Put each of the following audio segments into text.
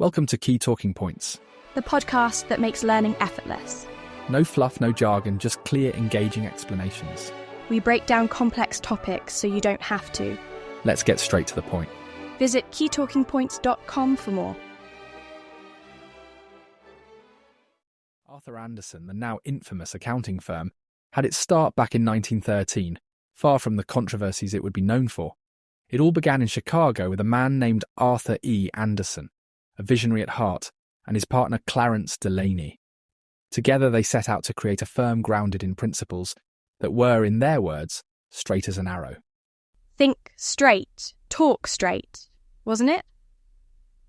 Welcome to Key Talking Points. The podcast that makes learning effortless. No fluff, no jargon, just clear, engaging explanations. We break down complex topics so you don't have to. Let's get straight to the point. Visit keytalkingpoints.com for more. Arthur Andersen, the now infamous accounting firm, had its start back in 1913, far from the controversies it would be known for. It all began in Chicago with a man named Arthur E. Andersen, a visionary at heart, and his partner Clarence Delaney. Together they set out to create a firm grounded in principles that were, in their words, straight as an arrow. Think straight, talk straight, wasn't it?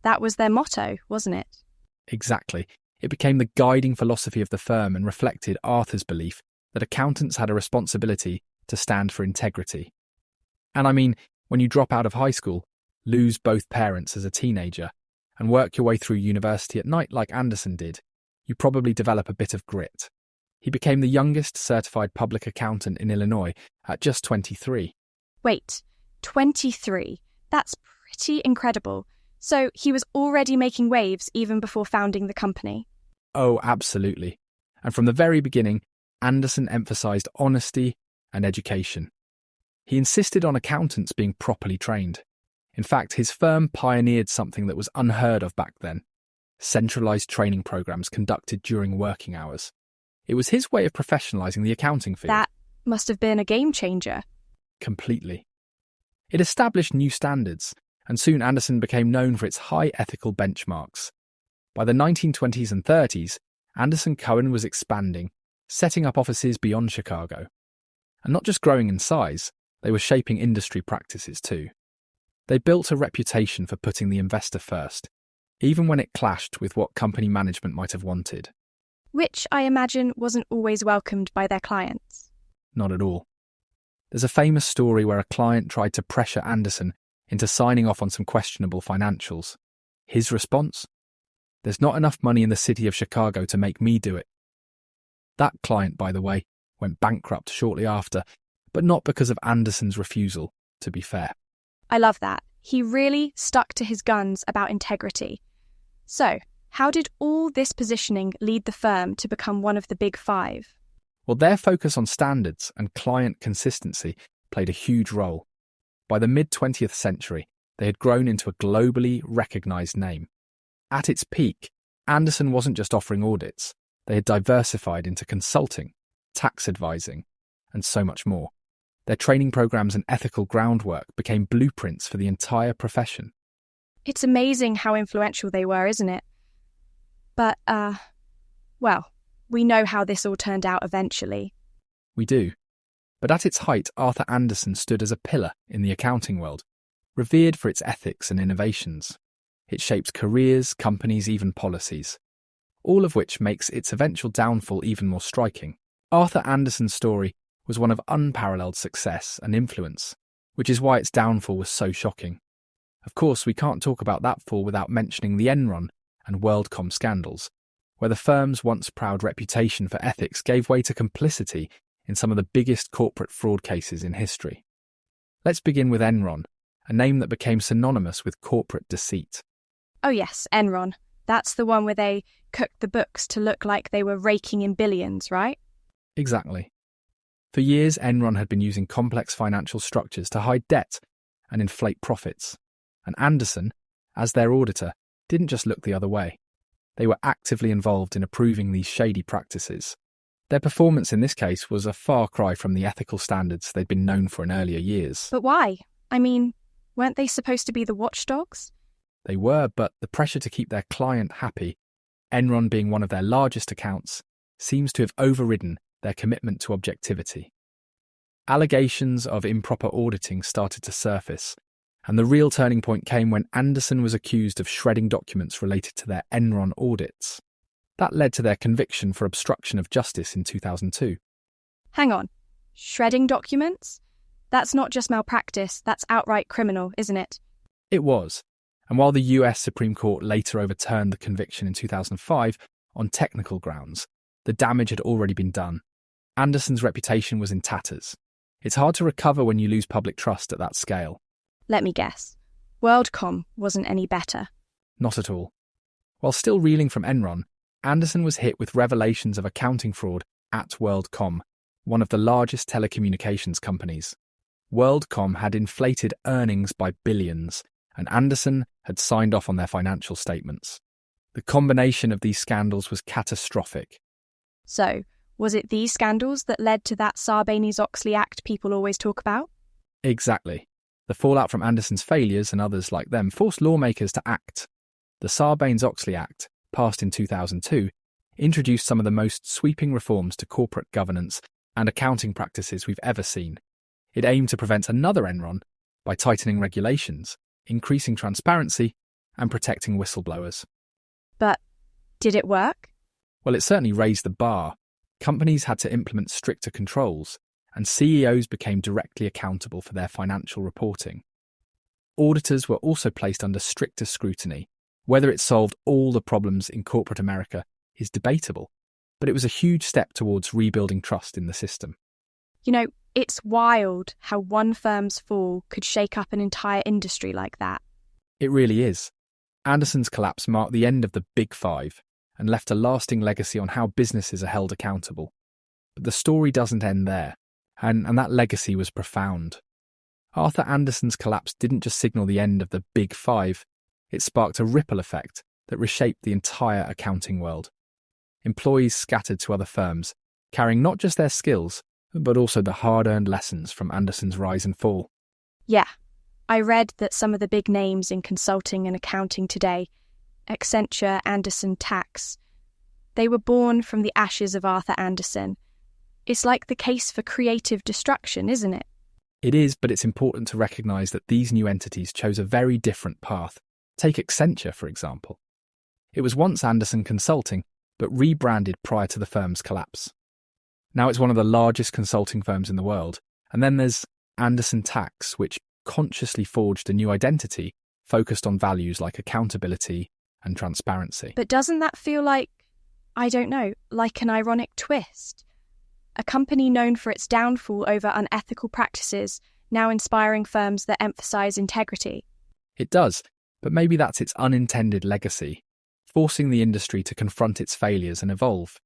That was their motto, wasn't it? Exactly. It became the guiding philosophy of the firm and reflected Arthur's belief that accountants had a responsibility to stand for integrity. And I mean, when you drop out of high school, lose both parents as a teenager, and work your way through university at night like Andersen did, you probably develop a bit of grit. He became the youngest certified public accountant in Illinois at just 23. Wait, 23? That's pretty incredible. So he was already making waves even before founding the company? Oh, absolutely. And from the very beginning, Andersen emphasised honesty and education. He insisted on accountants being properly trained. In fact, his firm pioneered something that was unheard of back then: centralised training programmes conducted during working hours. It was his way of professionalising the accounting field. That must have been a game changer. Completely. It established new standards, and soon Andersen became known for its high ethical benchmarks. By the 1920s and 30s, Andersen Cohen was expanding, setting up offices beyond Chicago. And not just growing in size, they were shaping industry practices too. They built a reputation for putting the investor first, even when it clashed with what company management might have wanted. Which, I imagine, wasn't always welcomed by their clients. Not at all. There's a famous story where a client tried to pressure Andersen into signing off on some questionable financials. His response? "There's not enough money in the city of Chicago to make me do it." That client, by the way, went bankrupt shortly after, but not because of Andersen's refusal, to be fair. I love that. He really stuck to his guns about integrity. So, how did all this positioning lead the firm to become one of the big five? Well, their focus on standards and client consistency played a huge role. By the mid-20th century, they had grown into a globally recognised name. At its peak, Andersen wasn't just offering audits. They had diversified into consulting, tax advising, and so much more. Their training programs and ethical groundwork became blueprints for the entire profession. It's amazing how influential they were, isn't it? But, well, we know how this all turned out eventually. We do. But at its height, Arthur Andersen stood as a pillar in the accounting world, revered for its ethics and innovations. It shaped careers, companies, even policies, all of which makes its eventual downfall even more striking. Arthur Andersen's story was one of unparalleled success and influence, which is why its downfall was so shocking. Of course, we can't talk about that fall without mentioning the Enron and WorldCom scandals, where the firm's once proud reputation for ethics gave way to complicity in some of the biggest corporate fraud cases in history. Let's begin with Enron, a name that became synonymous with corporate deceit. Oh yes, Enron. That's the one where they cooked the books to look like they were raking in billions, right? Exactly. For years, Enron had been using complex financial structures to hide debt and inflate profits. And Andersen, as their auditor, didn't just look the other way. They were actively involved in approving these shady practices. Their performance in this case was a far cry from the ethical standards they'd been known for in earlier years. But why? I mean, weren't they supposed to be the watchdogs? They were, but the pressure to keep their client happy, Enron being one of their largest accounts, seems to have overridden their commitment to objectivity. Allegations of improper auditing started to surface, and the real turning point came when Andersen was accused of shredding documents related to their Enron audits. That led to their conviction for obstruction of justice in 2002. Hang on. Shredding documents? That's not just malpractice, that's outright criminal, isn't it? It was. And while the US Supreme Court later overturned the conviction in 2005 on technical grounds, the damage had already been done. Andersen's reputation was in tatters. It's hard to recover when you lose public trust at that scale. Let me guess. WorldCom wasn't any better. Not at all. While still reeling from Enron, Andersen was hit with revelations of accounting fraud at WorldCom, one of the largest telecommunications companies. WorldCom had inflated earnings by billions, and Andersen had signed off on their financial statements. The combination of these scandals was catastrophic. So, was it these scandals that led to that Sarbanes-Oxley Act people always talk about? Exactly. The fallout from Andersen's failures and others like them forced lawmakers to act. The Sarbanes-Oxley Act, passed in 2002, introduced some of the most sweeping reforms to corporate governance and accounting practices we've ever seen. It aimed to prevent another Enron by tightening regulations, increasing transparency, and protecting whistleblowers. But did it work? Well, it certainly raised the bar. Companies had to implement stricter controls, and CEOs became directly accountable for their financial reporting. Auditors were also placed under stricter scrutiny. Whether it solved all the problems in corporate America is debatable, but it was a huge step towards rebuilding trust in the system. You know, it's wild how one firm's fall could shake up an entire industry like that. It really is. Andersen's collapse marked the end of the Big Five and left a lasting legacy on how businesses are held accountable. But the story doesn't end there, and that legacy was profound. Arthur Andersen's collapse didn't just signal the end of the Big Five, it sparked a ripple effect that reshaped the entire accounting world. Employees scattered to other firms, carrying not just their skills, but also the hard-earned lessons from Andersen's rise and fall. Yeah, I read that some of the big names in consulting and accounting today, Accenture, Andersen, Tax, they were born from the ashes of Arthur Andersen. It's like the case for creative destruction, isn't it? It is, but it's important to recognise that these new entities chose a very different path. Take Accenture, for example. It was once Andersen Consulting, but rebranded prior to the firm's collapse. Now it's one of the largest consulting firms in the world. And then there's Andersen Tax, which consciously forged a new identity focused on values like accountability and transparency. But doesn't that feel like, I don't know, like an ironic twist? A company known for its downfall over unethical practices, now inspiring firms that emphasise integrity. It does, but maybe that's its unintended legacy, forcing the industry to confront its failures and evolve.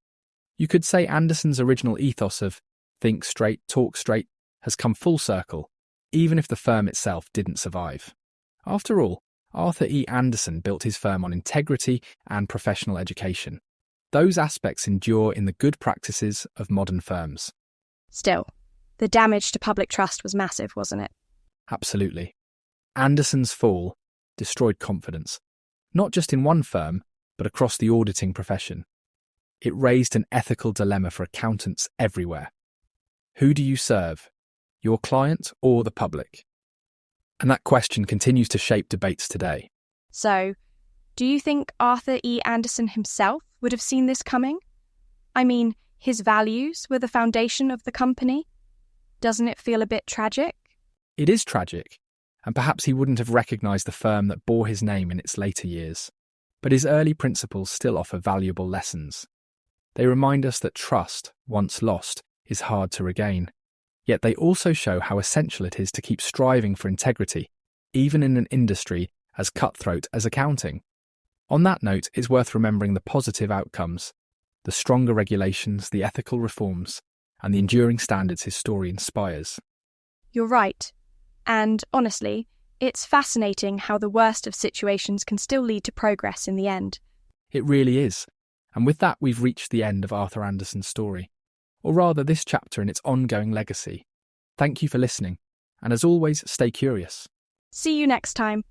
You could say Andersen's original ethos of think straight, talk straight has come full circle, even if the firm itself didn't survive. After all, Arthur E. Andersen built his firm on integrity and professional education. Those aspects endure in the good practices of modern firms. Still, the damage to public trust was massive, wasn't it? Absolutely. Andersen's fall destroyed confidence, not just in one firm, but across the auditing profession. It raised an ethical dilemma for accountants everywhere. Who do you serve, your client or the public? And that question continues to shape debates today. So, do you think Arthur E. Andersen himself would have seen this coming? I mean, his values were the foundation of the company. Doesn't it feel a bit tragic? It is tragic, and perhaps he wouldn't have recognised the firm that bore his name in its later years. But his early principles still offer valuable lessons. They remind us that trust, once lost, is hard to regain. Yet they also show how essential it is to keep striving for integrity, even in an industry as cutthroat as accounting. On that note, it's worth remembering the positive outcomes, the stronger regulations, the ethical reforms, and the enduring standards his story inspires. You're right. And honestly, it's fascinating how the worst of situations can still lead to progress in the end. It really is. And with that, we've reached the end of Arthur Andersen's story, or rather this chapter in its ongoing legacy. Thank you for listening, and as always, stay curious. See you next time.